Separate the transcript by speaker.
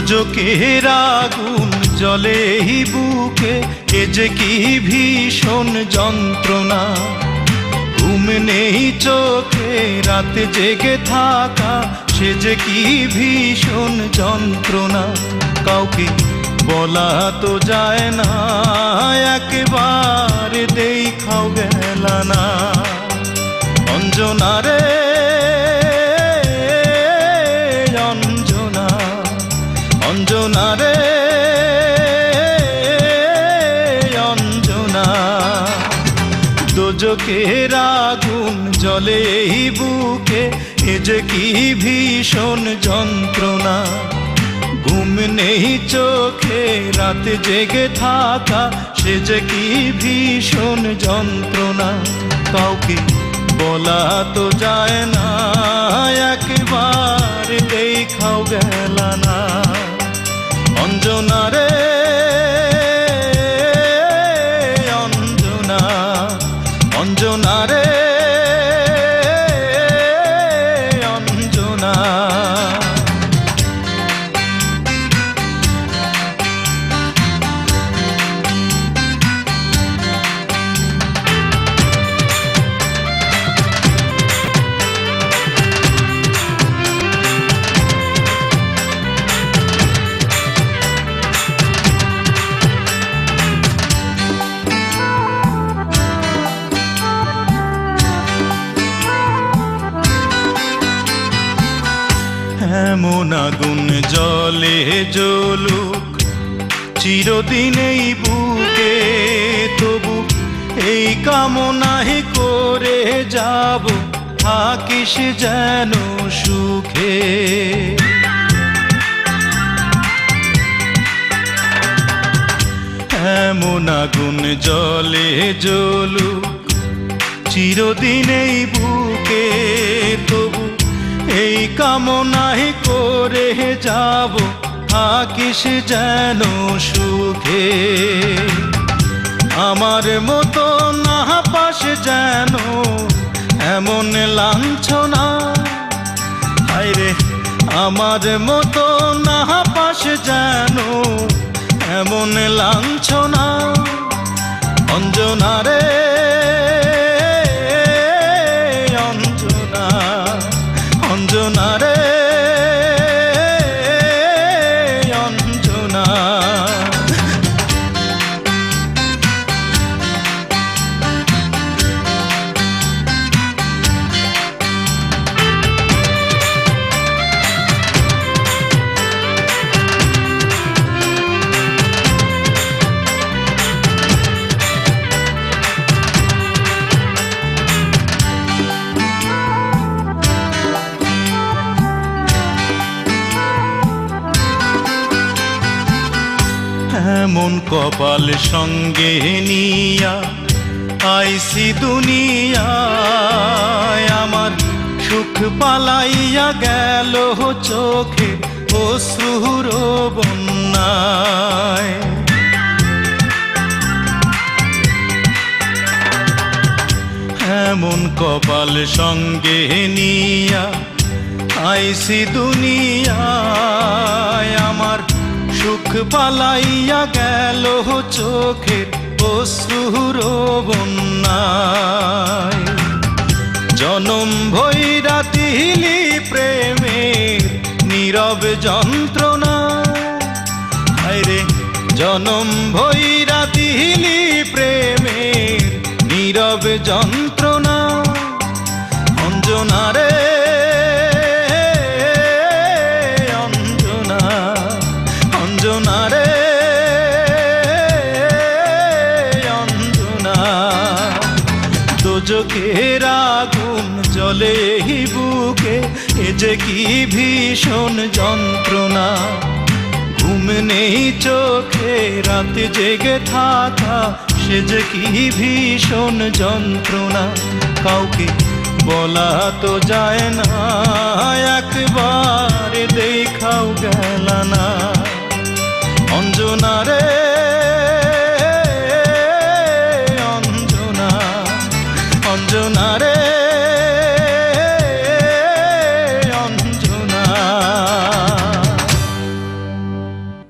Speaker 1: দোজকের আগুন জ্বলে এই বুকে, এ যে কি ভীষণ যন্ত্রণা। ঘুম নেই চোখে রাতে জেগে থাকা, সে যে কি ভীষণ যন্ত্রণা। কাউকে বলা তো যায় না, একবার দেখাও গেল না। অঞ্জনা রে অঞ্জনা, অঞ্জনা রে অঞ্জনা। দোজকের আগুন জ্বলে এই বুকে, এ যে কি ভীষণ যন্ত্রণা। ঘুম নেই চোখে রাতে জেগে থাকা, সে যে কি ভীষণ যন্ত্রণা। কাউকে বলা তো যায় না, একবার দেখাও গেল না। অঞ্জনা রে অঞ্জনা, অঞ্জনা রে অঞ্জনা। এমন আগুন জ্বলে জ্বলুক চিরদিন এই বুকে, তবু এই কামনাই করে যাব, থাকিস যেন সুখে। এমন আগুন জ্বলে জ্বলুক চিরদিন এই বুকে, তবু এই কামনাই করে যাব, থাকিস যেন সুখে। আমার মতো না পাস যেন এমন লাঞ্ছনা, হায়রে আমার মতো না পাস যেন এমন লাঞ্ছনা। অঞ্জনা রে অঞ্জনা, অঞ্জনা রে অঞ্জনা। এমন কপাল সঙ্গে নিয়া আইসি দুনিয়ায়, আমার সুখ পালাইয়া গেল চোখে অশ্রুর বন্যায়। এমন কপাল সঙ্গে নিয়া আইসি দুনিয়ায়, আমার সুখ পালাইয়া গেল চোখের অশ্রুর বন্যায়। জনম ভৈরা তিলি প্রেমের নীরব যন্ত্রণা, হায়রে জনম ভৈরা তিলি প্রেমের নীরব যন্ত্রণা। অঞ্জনা রে অঞ্জনা, অঞ্জনা রে অঞ্জনা। দোজকের আগুন জ্বলে এই বুকে, এ যে কি ভীষণ যন্ত্রণা। ঘুম নেই চোখে রাতে জেগে থাকা, সে যে কি ভীষণ যন্ত্রণা। কাউকে বলা তো যায় না, একবার দেখাও গেল না।